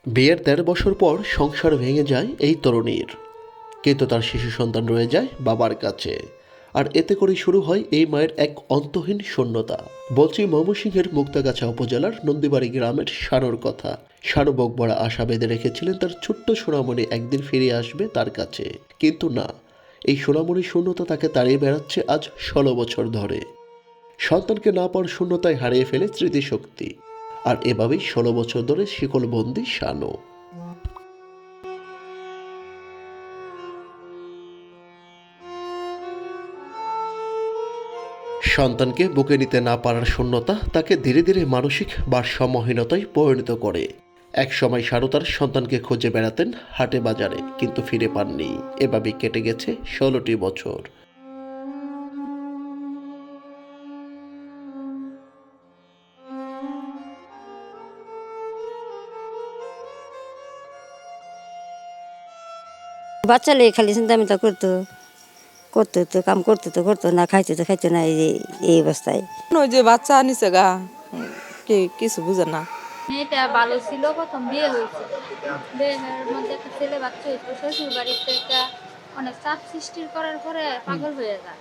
বিয়ের ১৩ বছর পর সংসার ভেঙে যায় এই তরুণীর, কিন্তু তার শিশু সন্তান রয়ে যায় বাবার কাছে। আর এতে করেই শুরু হয় এই মায়ের এক অন্তহীন শূন্যতা। বলছি ময়মনসিংহের মুক্তাগাছা উপজেলার নন্দীবাড়ি গ্রামের শানুর কথা। শানু বকবড়া আশা বেঁধে রেখেছিলেন তার ছোট্ট সোনামণি একদিন ফিরে আসবে তার কাছে, কিন্তু না, এই সোনামণির শূন্যতা তাকে তাড়িয়ে বেড়াচ্ছে আজ ১৬ বছর ধরে। সন্তানকে না পাওয়ার শূন্যতায় হারিয়ে ফেলে স্মৃতিশক্তি। আর এভাবেই ১৬ বছর ধরে শিকলবন্দি শানু। সন্তানকে বুকে নিতে না পারার শূন্যতা তাকে ধীরে ধীরে মানসিক ভারসাম্যহীনতায় পরিণত করে। একসময় শানু তার সন্তানকে খুঁজে বেড়াতেন হাটে বাজারে, কিন্তু ফিরে পাননি। এভাবেই কেটে গেছে ১৬টি বছর। বাচ্চা লেগে খালি চিন্তা করতো, করতো তো কাম করতো তো করতো না, খাইতো তো খাইতো না, এই অবস্থায়। ওই যে বাচ্চা আনিছে গা, কিছু বুঝে না। মেয়েটা ভালো ছিল, প্রথম বিয়ে হয়েছে, বিয়ের মধ্যে একটা ছেলে বাচ্চা হয়েছিল, শ্বশুর বাড়িতে একটা অনেক চাপ সৃষ্টি করার পরে পাগল হয়ে যায়।